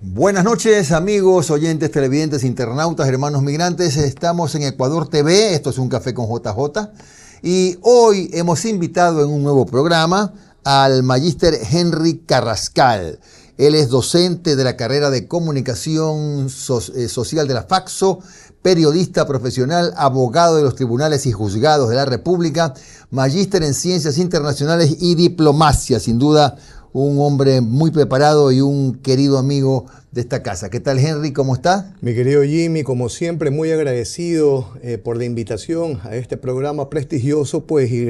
Buenas noches, amigos, oyentes, televidentes, internautas, hermanos migrantes. Estamos en Ecuador TV, esto es Un Café con JJ. Y hoy hemos invitado en un nuevo programa al magíster Henry Carrascal. Él es docente de la carrera de Comunicación Social de la FACSO, periodista profesional, abogado de los tribunales y juzgados de la República, magíster en Ciencias Internacionales y Diplomacia, sin duda un hombre muy preparado y un querido amigo de esta casa. ¿Qué tal, Henry? ¿Cómo está? Mi querido Jimmy, como siempre, muy agradecido por la invitación a este programa prestigioso, pues, y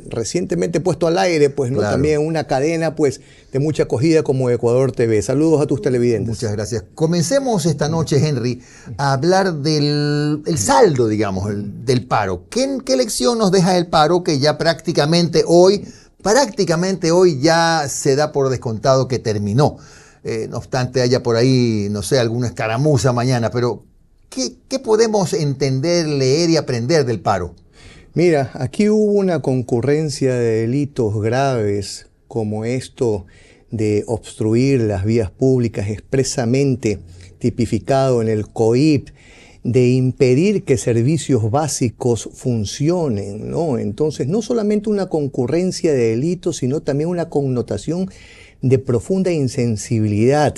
recientemente puesto al aire, pues, ¿no? Claro. También una cadena, pues, de mucha acogida como Ecuador TV. Saludos a tus televidentes. Muchas gracias. Comencemos esta noche, Henry, a hablar del saldo, digamos, del paro. ¿Qué lección nos deja el paro que ya prácticamente hoy ya se da por descontado que terminó? No obstante haya por ahí, no sé, alguna escaramuza mañana, pero ¿qué podemos entender, leer y aprender del paro? Mira, aquí hubo una concurrencia de delitos graves como esto de obstruir las vías públicas expresamente tipificado en el COIP, de impedir que servicios básicos funcionen, ¿no? Entonces, no solamente una concurrencia de delitos, sino también una connotación de profunda insensibilidad.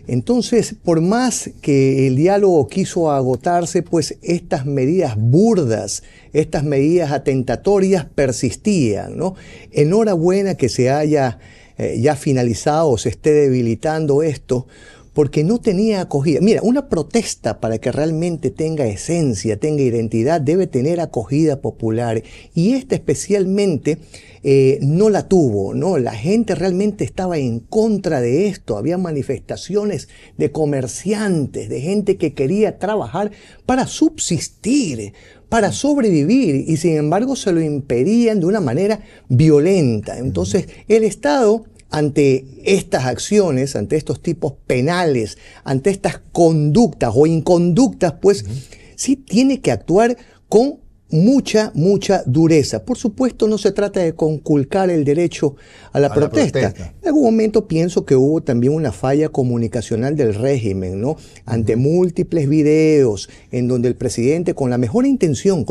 Entonces, por más que el diálogo quiso agotarse, pues estas medidas burdas, estas medidas atentatorias persistían, ¿no? Enhorabuena que se haya ya finalizado o se esté debilitando esto, porque no tenía acogida. Mira, una protesta para que realmente tenga esencia, tenga identidad, debe tener acogida popular. Y esta especialmente no la tuvo, ¿no? La gente realmente estaba en contra de esto. Había manifestaciones de comerciantes, de gente que quería trabajar para subsistir, para sobrevivir, y sin embargo se lo impedían de una manera violenta. Entonces, el Estado, ante estas acciones, ante estos tipos penales, ante estas conductas o inconductas, pues sí tiene que actuar con mucha dureza. Por supuesto, no se trata de conculcar el derecho a la protesta. En algún momento pienso que hubo también una falla comunicacional del régimen, ¿no? Ante múltiples videos en donde el presidente, con la mejor intención,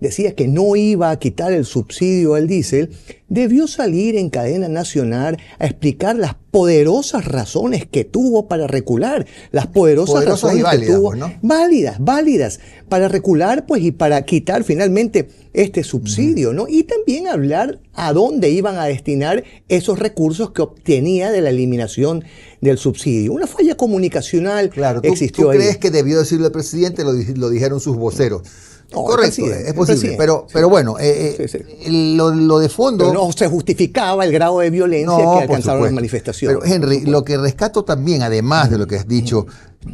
decía que no iba a quitar el subsidio al diésel, debió salir en cadena nacional a explicar las poderosas razones que tuvo para recular, las poderosas razones válidas, que tuvo, ¿no? válidas para recular, pues, y para quitar finalmente este subsidio, ¿no? Y también hablar a dónde iban a destinar esos recursos que obtenía de la eliminación del subsidio. Una falla comunicacional existió ahí. ¿Tú crees que debió decirlo el presidente? Lo dijeron sus voceros. No, correcto, es posible, pero bueno, lo de fondo... Pero no se justificaba el grado de violencia que alcanzaron las manifestaciones. Pero Henry, lo que rescato también, además de lo que has dicho,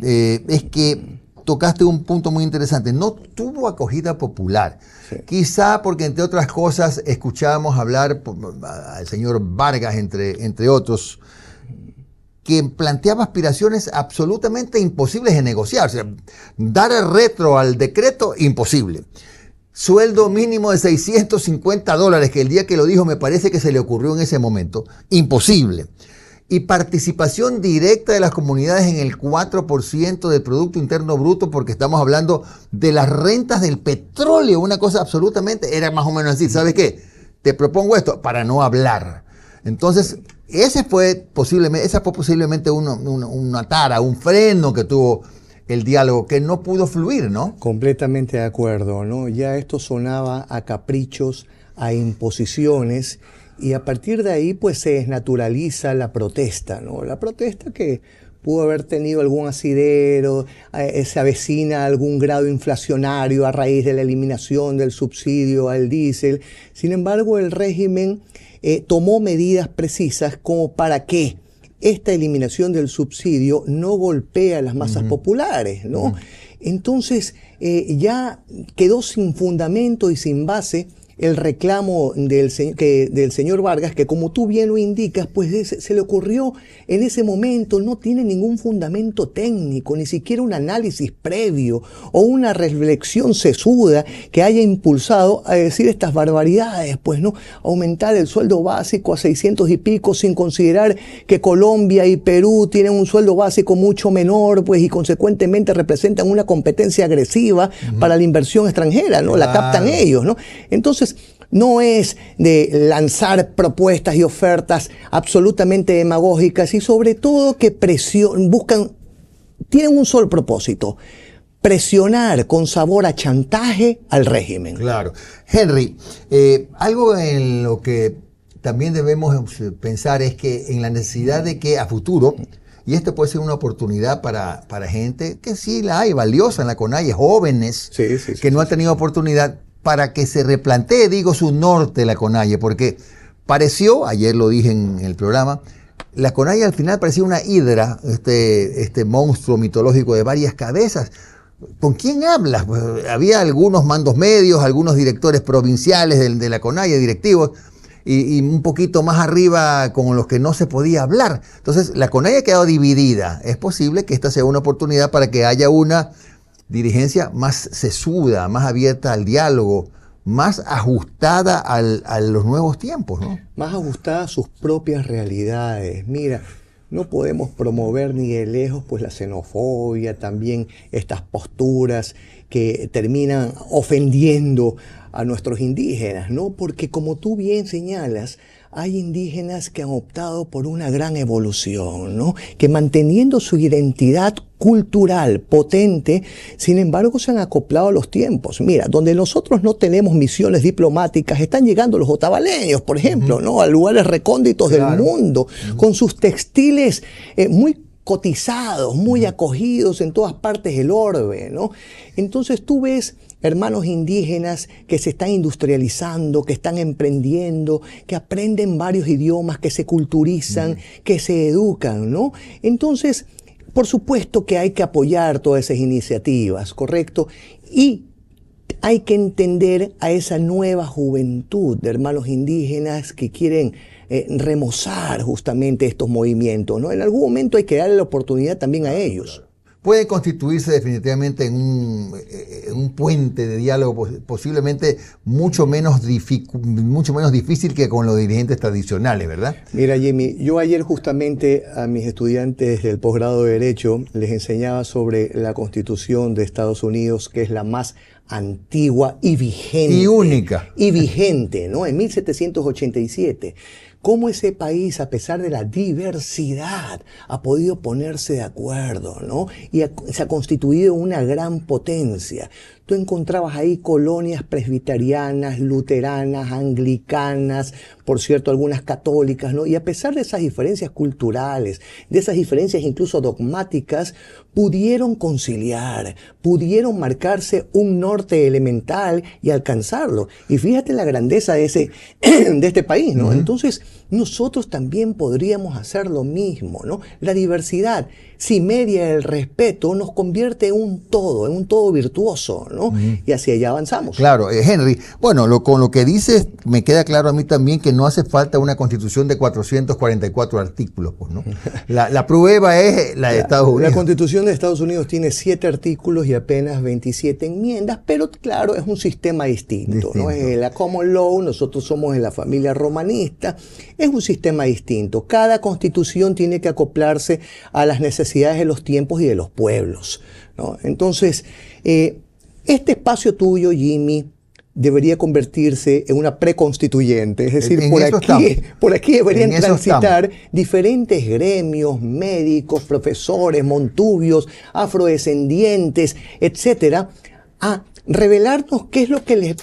es que tocaste un punto muy interesante. No tuvo acogida popular. Sí. Quizá porque, entre otras cosas, escuchábamos hablar al señor Vargas, entre otros, que planteaba aspiraciones absolutamente imposibles de negociar. O sea, dar el retro al decreto, imposible. Sueldo mínimo de $650, que el día que lo dijo me parece que se le ocurrió en ese momento, imposible. Y participación directa de las comunidades en el 4% del Producto Interno Bruto, porque estamos hablando de las rentas del petróleo, una cosa absolutamente, era más o menos así, ¿sabes qué? Te propongo esto, para no hablar. Entonces, esa fue posiblemente una tara, un freno que tuvo el diálogo, que no pudo fluir, ¿no? Completamente de acuerdo, ¿no? Ya esto sonaba a caprichos, a imposiciones, y a partir de ahí pues se desnaturaliza la protesta, ¿no? La protesta que pudo haber tenido algún asidero, se avecina algún grado inflacionario a raíz de la eliminación del subsidio al diésel. Sin embargo, el régimen tomó medidas precisas como para que esta eliminación del subsidio no golpee a las masas populares, ¿no? Entonces, ya quedó sin fundamento y sin base el reclamo del señor Vargas, que como tú bien lo indicas, pues se le ocurrió en ese momento, no tiene ningún fundamento técnico, ni siquiera un análisis previo o una reflexión sesuda que haya impulsado a decir estas barbaridades, pues no, aumentar el sueldo básico a 600 y pico sin considerar que Colombia y Perú tienen un sueldo básico mucho menor, pues, y consecuentemente representan una competencia agresiva para la inversión extranjera, ¿no? La captan ellos, ¿no? Entonces, no es de lanzar propuestas y ofertas absolutamente demagógicas y sobre todo que tienen un solo propósito: presionar con sabor a chantaje al régimen. Claro. Henry, algo en lo que también debemos pensar es que en la necesidad de que a futuro, y esto puede ser una oportunidad para gente que sí la hay, valiosa en la CONAIE, jóvenes que no han tenido oportunidad, para que se replantee, su norte la CONAIE, porque pareció, ayer lo dije en el programa, la CONAIE al final parecía una hidra, este monstruo mitológico de varias cabezas. ¿Con quién hablas? Pues, había algunos mandos medios, algunos directores provinciales de la CONAIE, directivos, y un poquito más arriba con los que no se podía hablar. Entonces, la CONAIE ha quedado dividida. Es posible que esta sea una oportunidad para que haya una dirigencia más sesuda, más abierta al diálogo, más ajustada a los nuevos tiempos, ¿no? Más ajustada a sus propias realidades. Mira, no podemos promover ni de lejos pues la xenofobia, también estas posturas que terminan ofendiendo a nuestros indígenas, ¿no? Porque como tú bien señalas, hay indígenas que han optado por una gran evolución, ¿no? Que manteniendo su identidad cultural potente, sin embargo se han acoplado a los tiempos. Mira, donde nosotros no tenemos misiones diplomáticas, están llegando los otavaleños, por ejemplo, ¿no? A lugares recónditos del mundo, con sus textiles muy cotizados, muy acogidos en todas partes del orbe, ¿no? Entonces tú ves hermanos indígenas que se están industrializando, que están emprendiendo, que aprenden varios idiomas, que se culturizan, que se educan, ¿no? Entonces, por supuesto que hay que apoyar todas esas iniciativas, ¿correcto? Y hay que entender a esa nueva juventud de hermanos indígenas que quieren remozar justamente estos movimientos, ¿no? En algún momento hay que darle la oportunidad también a ellos. Puede constituirse definitivamente en un puente de diálogo posiblemente mucho menos difícil que con los dirigentes tradicionales, ¿verdad? Mira, Jimmy, yo ayer justamente a mis estudiantes del posgrado de Derecho les enseñaba sobre la Constitución de Estados Unidos, que es la más antigua y vigente. Y única. Y vigente, ¿no? En 1787. Cómo ese país, a pesar de la diversidad, ha podido ponerse de acuerdo, ¿no? Y se ha constituido una gran potencia. Tú encontrabas ahí colonias presbiterianas, luteranas, anglicanas, por cierto, algunas católicas, ¿no? Y a pesar de esas diferencias culturales, de esas diferencias incluso dogmáticas, pudieron conciliar, pudieron marcarse un norte elemental y alcanzarlo. Y fíjate la grandeza de este país, ¿no? Entonces, nosotros también podríamos hacer lo mismo, ¿no? La diversidad, si media el respeto, nos convierte en un todo virtuoso, ¿no? Y hacia allá avanzamos. Claro, Henry, bueno, con lo que dices, me queda claro a mí también que no hace falta una constitución de 444 artículos, pues, ¿no? La prueba es la de Estados Unidos. La Constitución de Estados Unidos tiene 7 artículos y apenas 27 enmiendas, pero claro, es un sistema distinto. ¿No? Es la common law, nosotros somos de la familia romanista, es un sistema distinto. Cada constitución tiene que acoplarse a las necesidades de los tiempos y de los pueblos, ¿no? Entonces, este espacio tuyo, Jimmy, debería convertirse en una preconstituyente, es decir, por aquí deberían transitar diferentes gremios, médicos, profesores, montubios, afrodescendientes, etcétera, a revelarnos qué es lo que les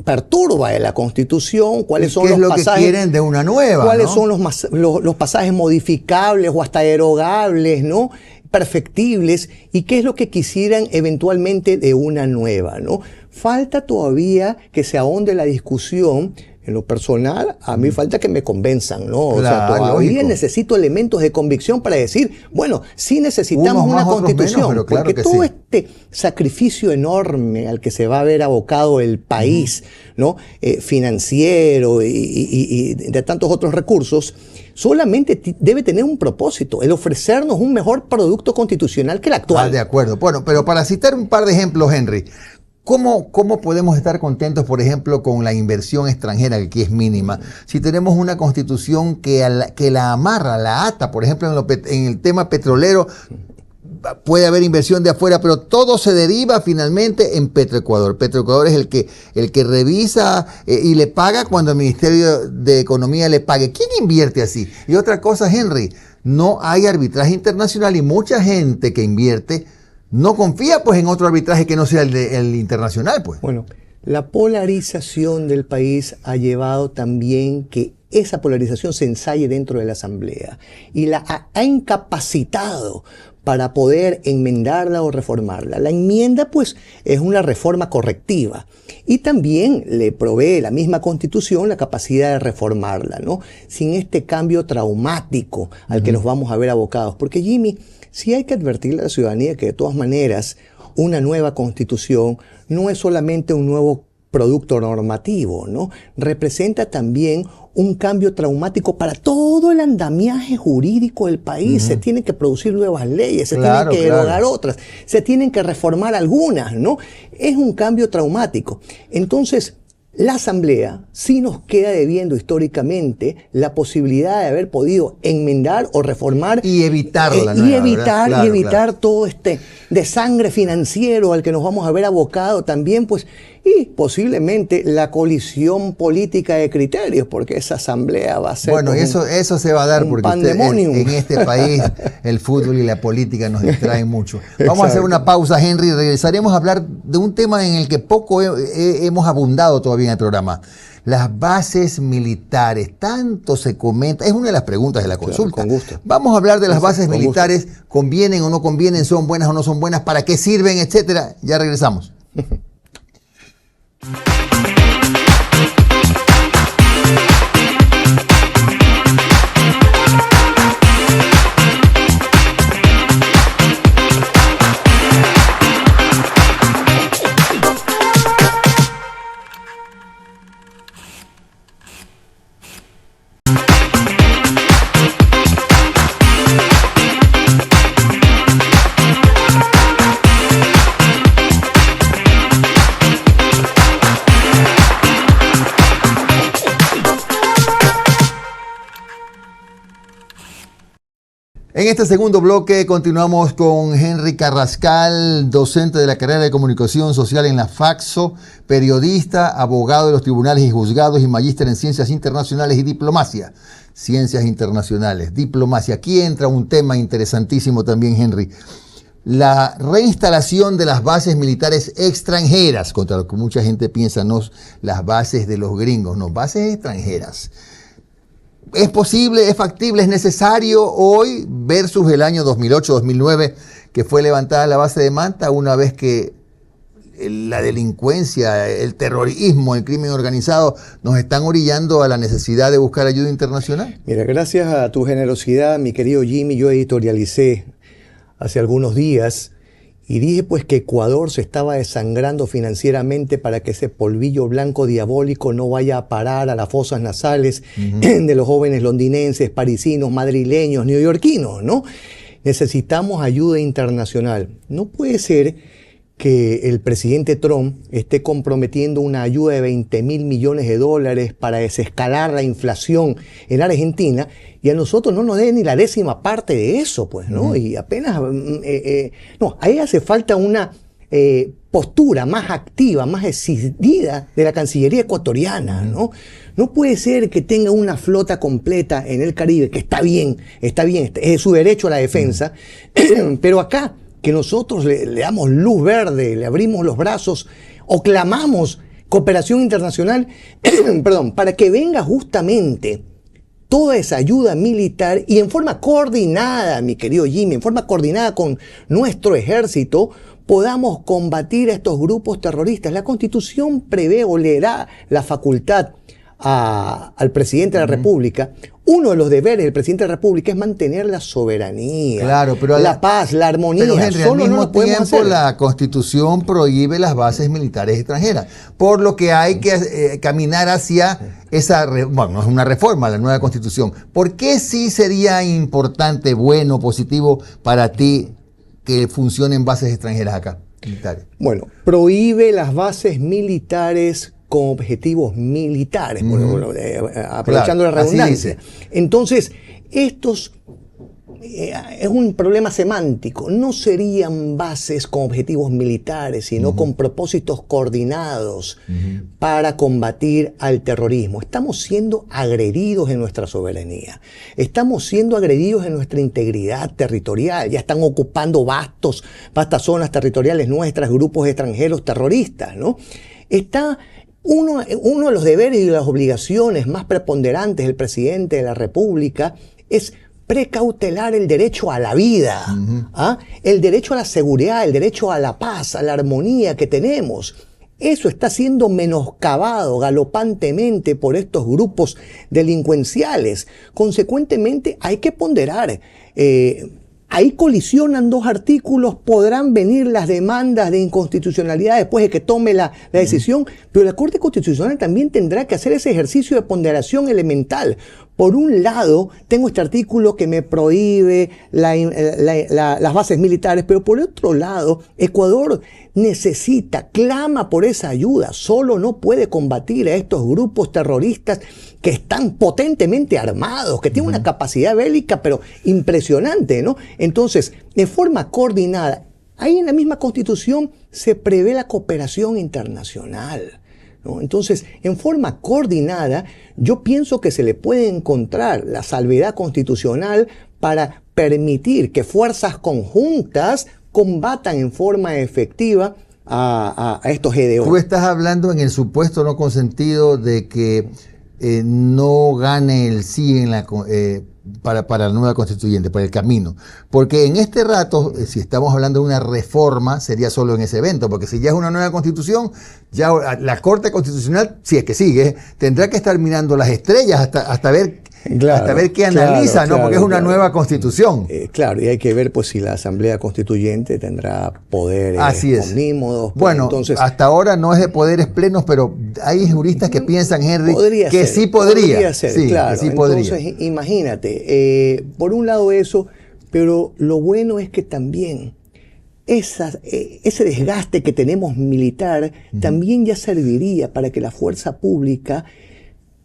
perturba de la Constitución, cuáles son los pasajes, que quieren de una nueva, cuáles ¿no? son los pasajes modificables o hasta derogables, ¿no? Perfectibles, y qué es lo que quisieran eventualmente de una nueva, ¿no? Falta todavía que se ahonde la discusión En lo personal, a mí falta que me convenzan, ¿no? O sea, Claro, todavía lógico. necesito elementos de convicción para decir, bueno, sí necesitamos Unos una más, otros constitución, menos, pero claro porque que todo sí. este sacrificio enorme al que se va a ver abocado el país, ¿no? Financiero y de tantos otros recursos, solamente debe tener un propósito, el ofrecernos un mejor producto constitucional que el actual. De acuerdo. Bueno, pero para citar un par de ejemplos, Henry, ¿cómo podemos estar contentos, por ejemplo, con la inversión extranjera, que aquí es mínima, si tenemos una constitución que la amarra, la ata? Por ejemplo, en el tema petrolero puede haber inversión de afuera, pero todo se deriva finalmente en Petroecuador. Petroecuador es el que revisa y le paga cuando el Ministerio de Economía le pague. ¿Quién invierte así? Y otra cosa, Henry, no hay arbitraje internacional y mucha gente que invierte no confía pues en otro arbitraje que no sea el internacional, pues. Bueno, la polarización del país ha llevado también que esa polarización se ensaye dentro de la Asamblea y la ha incapacitado para poder enmendarla o reformarla. La enmienda, pues, es una reforma correctiva y también le provee la misma Constitución la capacidad de reformarla, ¿no? Sin este cambio traumático al que nos vamos a ver abocados. Porque, Jimmy, sí hay que advertirle a la ciudadanía que de todas maneras una nueva Constitución no es solamente un nuevo producto normativo, ¿no? Representa también un cambio traumático para todo el andamiaje jurídico del país. Se tienen que producir nuevas leyes, se tienen que derogar otras, se tienen que reformar algunas, ¿no? Es un cambio traumático. Entonces, la Asamblea sí nos queda debiendo históricamente la posibilidad de haber podido enmendar o reformar y evitarla, evitar todo este desangre financiero al que nos vamos a ver abocado también, pues, y posiblemente la colisión política de criterios, porque esa asamblea va a ser bueno, eso se va a dar porque en este país el fútbol y la política nos distraen mucho. Vamos a hacer una pausa, Henry, regresaremos a hablar de un tema en el que poco hemos abundado todavía en el programa. Las bases militares, tanto se comenta, es una de las preguntas de la consulta. Con gusto. Vamos a hablar de las bases militares, convienen o no convienen, son buenas o no son buenas, para qué sirven, etcétera. Ya regresamos. En este segundo bloque continuamos con Henry Carrascal, docente de la carrera de Comunicación Social en la FACSO, periodista, abogado de los tribunales y juzgados y magíster en Ciencias Internacionales y Diplomacia. Ciencias Internacionales, Diplomacia. Aquí entra un tema interesantísimo también, Henry. La reinstalación de las bases militares extranjeras, contra lo que mucha gente piensa, no las bases de los gringos, no, bases extranjeras. ¿Es posible, es factible, es necesario hoy versus el año 2008-2009 que fue levantada la base de Manta, una vez que la delincuencia, el terrorismo, el crimen organizado nos están orillando a la necesidad de buscar ayuda internacional? Mira, gracias a tu generosidad, mi querido Jimmy, yo editorialicé hace algunos días y dije pues que Ecuador se estaba desangrando financieramente para que ese polvillo blanco diabólico no vaya a parar a las fosas nasales de los jóvenes londinenses, parisinos, madrileños, neoyorquinos, ¿no? Necesitamos ayuda internacional. No puede ser que el presidente Trump esté comprometiendo una ayuda de 20.000 millones de dólares para desescalar la inflación en Argentina y a nosotros no nos den ni la 10ª parte de eso, pues, ¿no? Y apenas... no, ahí hace falta una postura más activa, más decidida de la Cancillería ecuatoriana, ¿no? No puede ser que tenga una flota completa en el Caribe, que está bien, es su derecho a la defensa, pero acá, que nosotros le damos luz verde, le abrimos los brazos o clamamos cooperación internacional, perdón, para que venga justamente toda esa ayuda militar y en forma coordinada, mi querido Jimmy, en forma coordinada con nuestro ejército, podamos combatir a estos grupos terroristas. La Constitución prevé o le da la facultad al presidente de la República, uno de los deberes del presidente de la República es mantener la soberanía, claro, pero la paz, la armonía. Pero Henry, Solo al mismo no lo podemos tiempo hacer. la Constitución prohíbe las bases militares extranjeras, por lo que hay que caminar hacia esa, bueno, no es una reforma, la nueva Constitución. ¿Por qué sí sería importante, bueno, positivo para ti que funcionen bases extranjeras acá, militares? Bueno, prohíbe las bases militares con objetivos militares, aprovechando Claro, la redundancia. así dice. Entonces, estos es un problema semántico. No serían bases con objetivos militares, sino con propósitos coordinados para combatir al terrorismo. Estamos siendo agredidos en nuestra soberanía. Estamos siendo agredidos en nuestra integridad territorial. Ya están ocupando vastas zonas territoriales nuestras, grupos extranjeros terroristas, ¿no? Uno de los deberes y las obligaciones más preponderantes del presidente de la República es precautelar el derecho a la vida, el derecho a la seguridad, el derecho a la paz, a la armonía que tenemos. Eso está siendo menoscabado galopantemente por estos grupos delincuenciales. Consecuentemente, hay que ponderar. Ahí colisionan dos artículos, podrán venir las demandas de inconstitucionalidad después de que tome la decisión, pero la Corte Constitucional también tendrá que hacer ese ejercicio de ponderación elemental. Por un lado, tengo este artículo que me prohíbe las bases militares, pero por otro lado, Ecuador clama por esa ayuda, solo no puede combatir a estos grupos terroristas que están potentemente armados, que tienen una capacidad bélica, pero impresionante, ¿no? Entonces, de forma coordinada, ahí en la misma Constitución se prevé la cooperación internacional, ¿no? Entonces, en forma coordinada, yo pienso que se le puede encontrar la salvedad constitucional para permitir que fuerzas conjuntas combatan en forma efectiva a estos GDO. Tú estás hablando en el supuesto no consentido de que no gane el sí en para la nueva constituyente, para el camino. Porque en este rato, si estamos hablando de una reforma, sería solo en ese evento, porque si ya es una nueva constitución, ya la Corte Constitucional, si es que sigue, tendrá que estar mirando las estrellas hasta ver... Claro, hasta ver qué analiza, ¿no? Porque es una nueva constitución. Claro, y hay que ver pues si la Asamblea Constituyente tendrá poderes omnímodos. Bueno, entonces, hasta ahora no es de poderes plenos, pero hay juristas que piensan, Henry, que sí podría. Podría ser, sí, claro. Que sí podría. Entonces, imagínate, por un lado eso, pero lo bueno es que también ese desgaste que tenemos militar también ya serviría para que la fuerza pública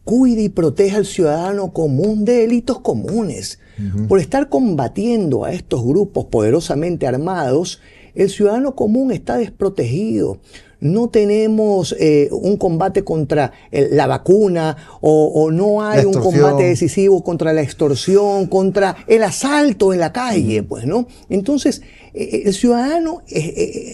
cuide y proteja al ciudadano común de delitos comunes. Por estar combatiendo a estos grupos poderosamente armados, el ciudadano común está desprotegido. No tenemos un combate contra la vacuna o no hay un combate decisivo contra la extorsión, contra el asalto en la calle, pues, ¿no? Entonces, el ciudadano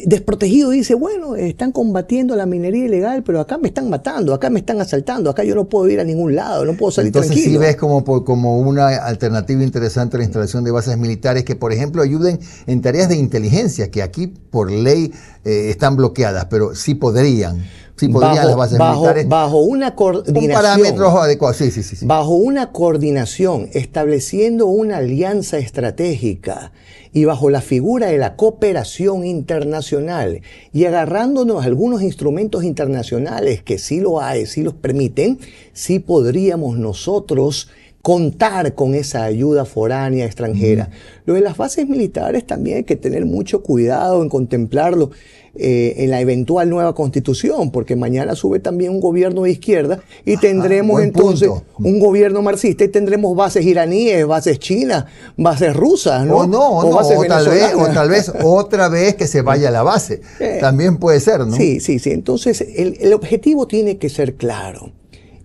desprotegido dice, bueno, están combatiendo la minería ilegal, pero acá me están matando, acá me están asaltando, acá yo no puedo ir a ningún lado, no puedo salir tranquilo. Entonces sí ves como una alternativa interesante la instalación de bases militares que, por ejemplo, ayuden en tareas de inteligencia, que aquí por ley están bloqueadas, pero sí podrían las bases militares. Bajo una coordinación. Con parámetros adecuados, sí. Bajo una coordinación, estableciendo una alianza estratégica y bajo la figura de la cooperación internacional y agarrándonos a algunos instrumentos internacionales que sí lo hay, sí los permiten, sí podríamos nosotros contar con esa ayuda foránea extranjera. Lo de las bases militares también hay que tener mucho cuidado en contemplarlo en la eventual nueva constitución, porque mañana sube también un gobierno de izquierda y tendremos entonces un gobierno marxista y tendremos bases iraníes, bases chinas, bases rusas, ¿no? O tal vez otra vez que se vaya a la base. También puede ser, ¿no? Sí. Entonces el objetivo tiene que ser claro.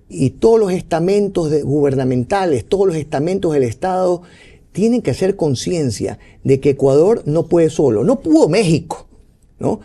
Y todos los estamentos gubernamentales, todos los estamentos del Estado tienen que hacer conciencia de que Ecuador no puede solo. No pudo México, ¿no?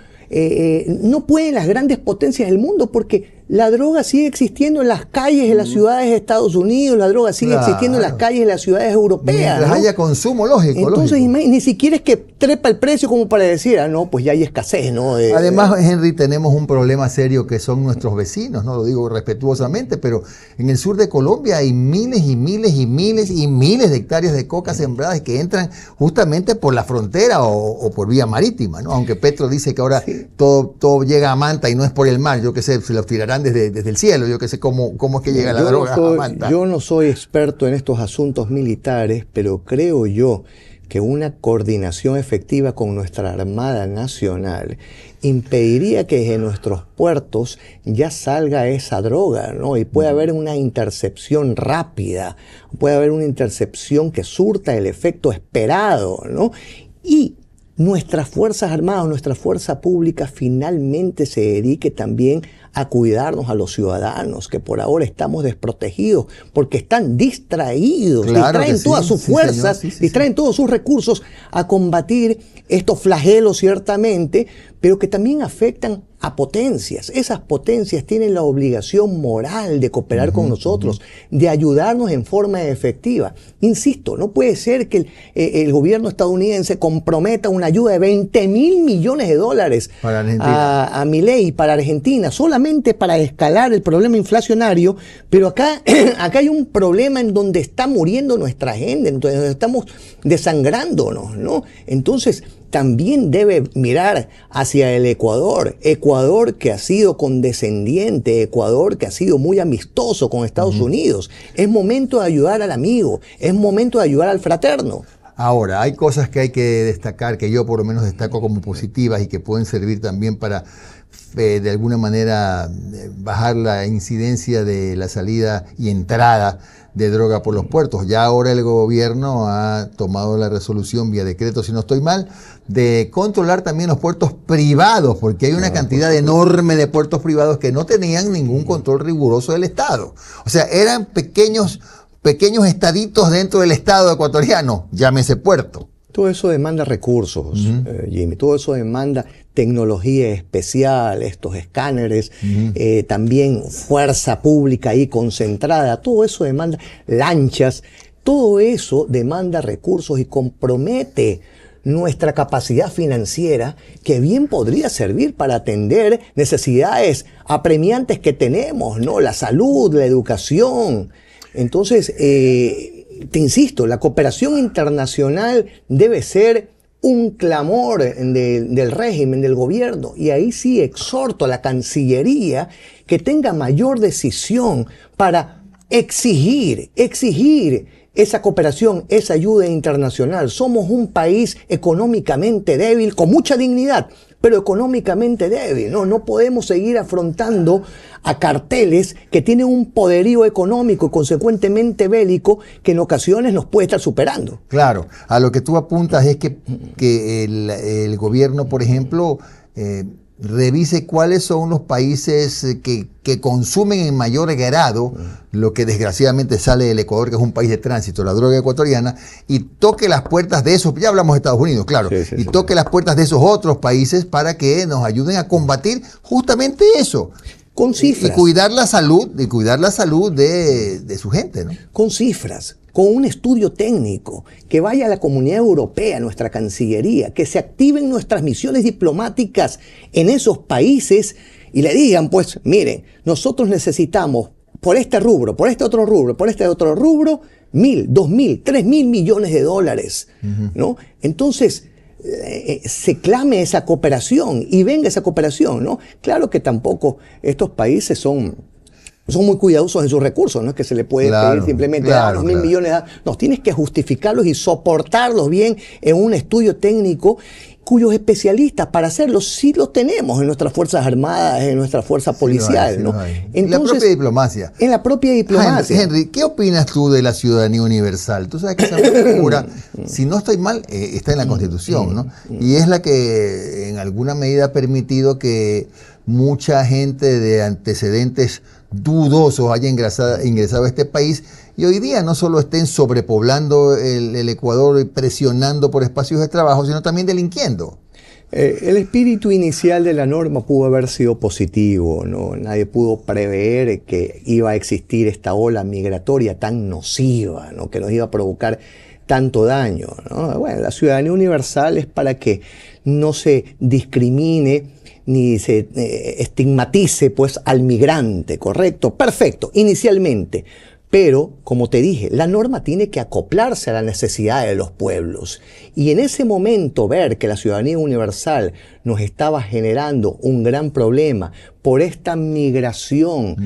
No pueden las grandes potencias del mundo porque La droga sigue existiendo en las calles de las ciudades de Estados Unidos, la droga sigue existiendo en las calles de las ciudades europeas. Mientras haya consumo, lógico. Entonces, ni siquiera es que trepa el precio como para decir, no, pues ya hay escasez, ¿no? Además, Henry, tenemos un problema serio que son nuestros vecinos, ¿no? Lo digo respetuosamente, pero en el sur de Colombia hay miles y miles y miles y miles de hectáreas de coca sembradas que entran justamente por la frontera o por vía marítima, ¿no? Aunque Petro dice que ahora todo llega a Manta y no es por el mar, yo qué sé, se los tirarán desde el cielo, yo qué sé cómo es que llega la droga a Manta. Yo no soy experto en estos asuntos militares, pero creo yo que una coordinación efectiva con nuestra Armada Nacional impediría que desde nuestros puertos ya salga esa droga, ¿no? Y puede haber una intercepción rápida, puede haber una intercepción que surta el efecto esperado, ¿no? Y nuestras Fuerzas Armadas, nuestra fuerza pública finalmente se dedique también a cuidarnos a los ciudadanos, que por ahora estamos desprotegidos, porque están distraídos, distraen todas sus fuerzas, distraen todos sus recursos a combatir estos flagelos ciertamente, pero que también afectan a potencias. Esas potencias tienen la obligación moral de cooperar con nosotros, de ayudarnos en forma efectiva. Insisto, no puede ser que el gobierno estadounidense comprometa una ayuda de $20.000 millones para Milei, para Argentina, solamente para escalar el problema inflacionario, pero acá hay un problema en donde está muriendo nuestra gente, en donde estamos desangrándonos, ¿no? Entonces, también debe mirar hacia el Ecuador que ha sido condescendiente, Ecuador que ha sido muy amistoso con Estados Unidos. Es momento de ayudar al amigo, es momento de ayudar al fraterno. Ahora, hay cosas que hay que destacar, que yo por lo menos destaco como positivas y que pueden servir también para, de alguna manera, bajar la incidencia de la salida y entrada de droga por los puertos. Ya ahora el gobierno ha tomado la resolución vía decreto, si no estoy mal, de controlar también los puertos privados, porque hay una cantidad enorme de puertos privados que no tenían ningún control riguroso del Estado. O sea, eran pequeños estaditos dentro del Estado ecuatoriano, llámese puerto. Todo eso demanda recursos, Jimmy, todo eso demanda tecnología especial, estos escáneres, también fuerza pública ahí concentrada, todo eso demanda lanchas, todo eso demanda recursos y compromete nuestra capacidad financiera, que bien podría servir para atender necesidades apremiantes que tenemos, ¿no? La salud, la educación. Entonces, te insisto, la cooperación internacional debe ser un clamor del régimen, del gobierno, y ahí sí exhorto a la Cancillería que tenga mayor decisión para exigir esa cooperación, esa ayuda internacional. Somos un país económicamente débil, con mucha dignidad, pero económicamente débil. No podemos seguir afrontando a carteles que tienen un poderío económico y consecuentemente bélico que en ocasiones nos puede estar superando. Claro, a lo que tú apuntas es que el gobierno, por ejemplo, revise cuáles son los países que consumen en mayor grado lo que desgraciadamente sale del Ecuador, que es un país de tránsito, la droga ecuatoriana, y toque las puertas de esos, ya hablamos de Estados Unidos, claro, toque las puertas de esos otros países para que nos ayuden a combatir justamente eso. Con cifras. Y cuidar la salud de su gente, ¿no? Con cifras, con un estudio técnico, que vaya a la Comunidad Europea, a nuestra Cancillería, que se activen nuestras misiones diplomáticas en esos países y le digan, pues, miren, nosotros necesitamos por este rubro, por este otro rubro, por este otro rubro, 1.000, 2.000, 3.000 millones de dólares, ¿no? Entonces, se clame esa cooperación y venga esa cooperación, ¿no? Claro que tampoco estos países son muy cuidadosos en sus recursos, no es que se le puede pedir simplemente los 1.000 millones. No, tienes que justificarlos y soportarlos bien en un estudio técnico cuyos especialistas para hacerlo sí los tenemos en nuestras Fuerzas Armadas, en nuestra fuerza policial, ¿no? Entonces, en la propia diplomacia. En la propia diplomacia. Henry, ¿qué opinas tú de la ciudadanía universal? Tú sabes que esa figura, si no estoy mal, está en la Constitución, ¿no? Y es la que en alguna medida ha permitido que mucha gente de antecedentes dudosos haya ingresado a este país y hoy día no solo estén sobrepoblando el Ecuador y presionando por espacios de trabajo, sino también delinquiendo. El espíritu inicial de la norma pudo haber sido positivo, ¿no? Nadie pudo prever que iba a existir esta ola migratoria tan nociva, ¿no? Que nos iba a provocar tanto daño, ¿no? Bueno, la ciudadanía universal es para que no se discrimine ni se estigmatice pues al migrante, ¿correcto? Perfecto, inicialmente. Pero, como te dije, la norma tiene que acoplarse a la necesidad de los pueblos. Y en ese momento ver que la ciudadanía universal nos estaba generando un gran problema por esta migración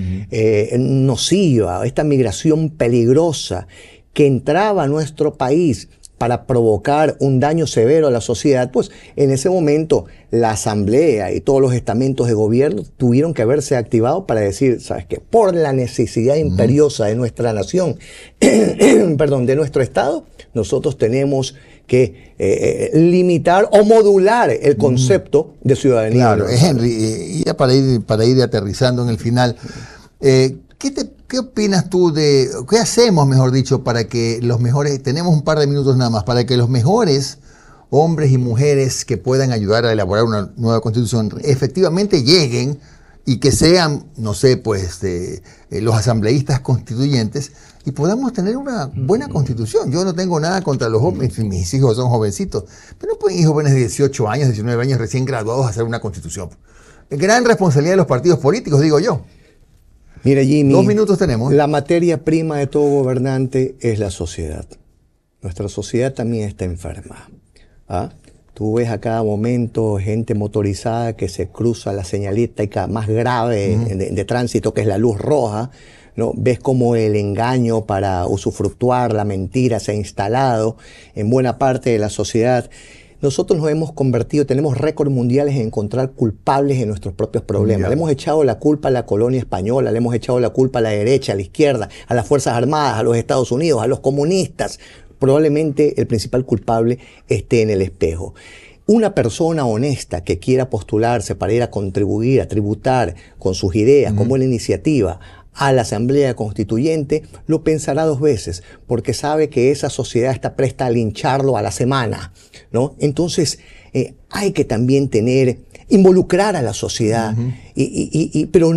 nociva, esta migración peligrosa que entraba a nuestro país para provocar un daño severo a la sociedad, pues en ese momento la Asamblea y todos los estamentos de gobierno tuvieron que haberse activado para decir, ¿sabes qué? Por la necesidad imperiosa de nuestra nación, perdón, de nuestro Estado, nosotros tenemos que limitar o modular el concepto de ciudadanía. Claro, Henry, y ya para ir aterrizando en el final, ¿qué opinas tú qué hacemos, mejor dicho, para que los mejores, tenemos un par de minutos nada más, para que los mejores hombres y mujeres que puedan ayudar a elaborar una nueva constitución efectivamente lleguen y que sean, no sé, pues, los asambleístas constituyentes y podamos tener una buena constitución? Yo no tengo nada contra los jóvenes, mis hijos son jovencitos, pero no pueden ir jóvenes de 18 años, 19 años recién graduados a hacer una constitución. Gran responsabilidad de los partidos políticos, digo yo. Mira, Jimmy, 2 minutos tenemos. La materia prima de todo gobernante es la sociedad. Nuestra sociedad también está enferma. ¿Ah? Tú ves a cada momento gente motorizada que se cruza la señalética más grave de tránsito, que es la luz roja, ¿no? Ves cómo el engaño para usufructuar la mentira se ha instalado en buena parte de la sociedad. Nosotros nos hemos convertido, tenemos récords mundiales en encontrar culpables en nuestros propios problemas. Le hemos echado la culpa a la colonia española, le hemos echado la culpa a la derecha, a la izquierda, a las Fuerzas Armadas, a los Estados Unidos, a los comunistas. Probablemente el principal culpable esté en el espejo. Una persona honesta que quiera postularse para ir a contribuir, a tributar con sus ideas, con buena iniciativa, a la Asamblea Constituyente, lo pensará 2 veces, porque sabe que esa sociedad está presta a lincharlo a la semana, ¿no? Entonces, hay que también involucrar a la sociedad, pero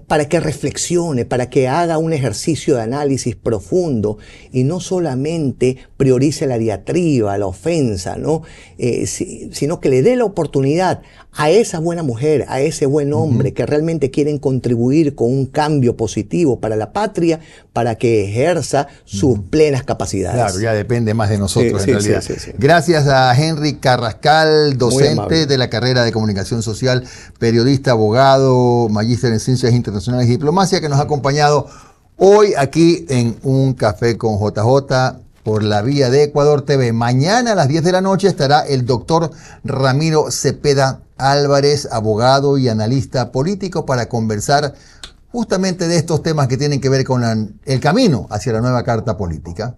para que reflexione, para que haga un ejercicio de análisis profundo y no solamente priorice la diatriba, la ofensa, ¿no? Sino que le dé la oportunidad a esa buena mujer, a ese buen hombre que realmente quieren contribuir con un cambio positivo para la patria, para que ejerza sus plenas capacidades. Claro, ya depende más de nosotros en realidad. Sí. Gracias a Henry Carrascal, docente de la carrera de Comunicación Social, periodista, abogado, magíster en Ciencias Internacionales y Diplomacia, que nos ha acompañado hoy aquí en Un Café con JJ por la vía de Ecuador TV. Mañana a las 10 de la noche estará el doctor Ramiro Cepeda Álvarez, abogado y analista político, para conversar justamente de estos temas que tienen que ver con el camino hacia la nueva Carta Política.